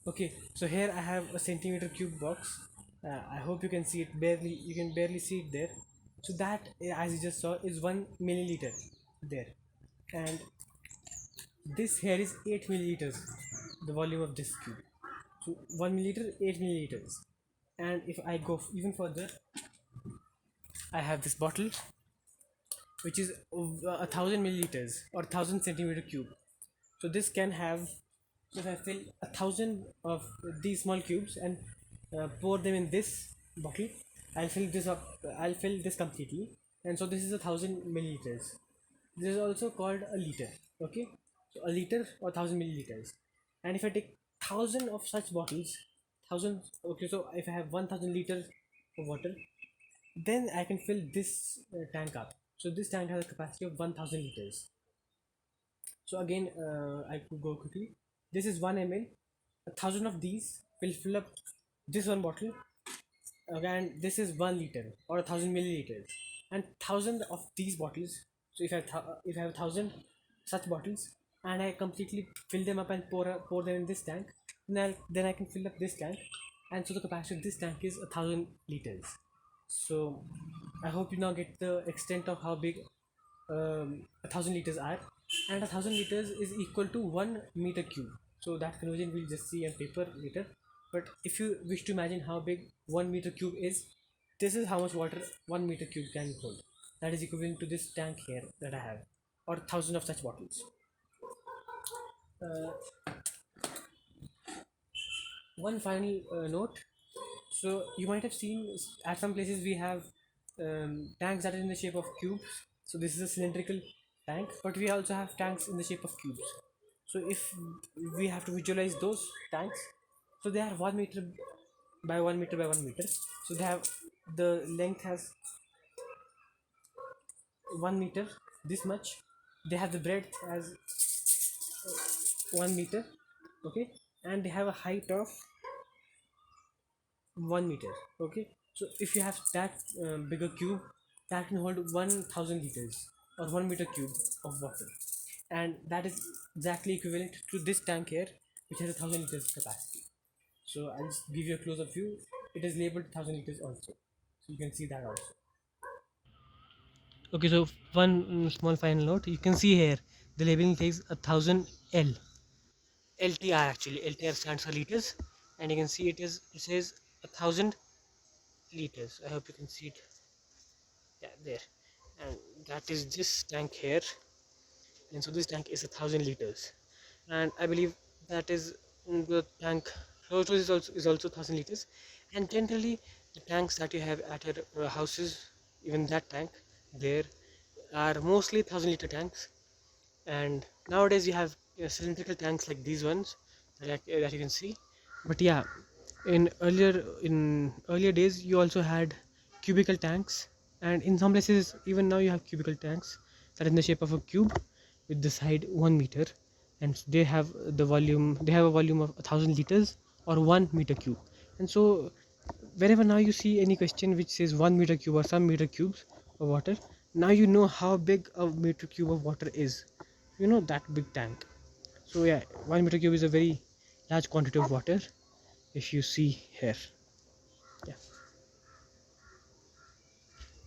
Okay, so here I have a centimeter cube box. I hope you can see it barely. You can barely see it there. So that, as you just saw, is 1 milliliter there, and this here is 8 milliliters. The volume of this cube. So 1 milliliter, 8 milliliters. And if I go even further, I have this bottle which is 1,000 milliliters or 1,000 centimeter cube. So this can have, if I fill 1,000 of these small cubes and pour them in this bottle, I'll fill this up. I'll fill this completely, and so this is 1,000 milliliters. This is also called a liter. Okay, so a liter or 1,000 milliliters. And if I take 1,000 of such bottles, thousand. Okay, so if I have 1,000 liters of water, then I can fill this tank up. So this tank has a capacity of 1,000 liters. So again, I could go quickly. This is 1 ml. 1,000 of these will fill up this one bottle. Again, this is 1 liter or 1,000 milliliters, and 1,000 of these bottles. So if I have 1,000 such bottles, and I completely fill them up and pour them in this tank, then I can fill up this tank, and so the capacity of this tank is 1,000 liters. So I hope you now get the extent of how big 1,000 liters are, and 1,000 liters is equal to 1 meter cube. So that conversion we'll just see on paper later. But if you wish to imagine how big 1 meter cube is, this is how much water 1 meter cube can hold. That is equivalent to this tank here that I have, or 1,000 of such bottles. One final note. So you might have seen at some places we have tanks that are in the shape of cubes. So this is a cylindrical tank, but we also have tanks in the shape of cubes. So if we have to visualize those tanks, so they are 1 meter by 1 meter by 1 meter. So they have, the length has 1 meter, this much. They have the breadth as 1 meter, okay, and they have a height of 1 meter, okay. So if you have that bigger cube, that can hold 1,000 liters or 1 meter cube of water, and that is exactly equivalent to this tank here, which has 1,000 liters capacity. So I'll just give you a close-up view. It is labeled 1,000 liters also, so you can see that also. Okay, so one small final note. You can see here the labeling says 1,000 L. LTR, actually. LTR stands for liters, and you can see it says 1,000 liters. I hope you can see it. Yeah, there. And that is this tank here, and so this tank is 1,000 liters, and I believe that is the tank close to this is also 1,000 liters. And generally the tanks that you have at your houses, even that tank there, are mostly 1,000 liter tanks. And nowadays you have cylindrical tanks like these ones that you can see. But yeah, in earlier days you also had cubical tanks, and in some places even now you have cubical tanks that are in the shape of a cube with the side 1 meter, and they have a volume of 1,000 liters or 1 meter cube. And so whenever now you see any question which says 1 meter cube or some meter cubes of water, now you know how big a meter cube of water is. You know, that big tank. So yeah, 1 meter cube is a very large quantity of water, if you see here.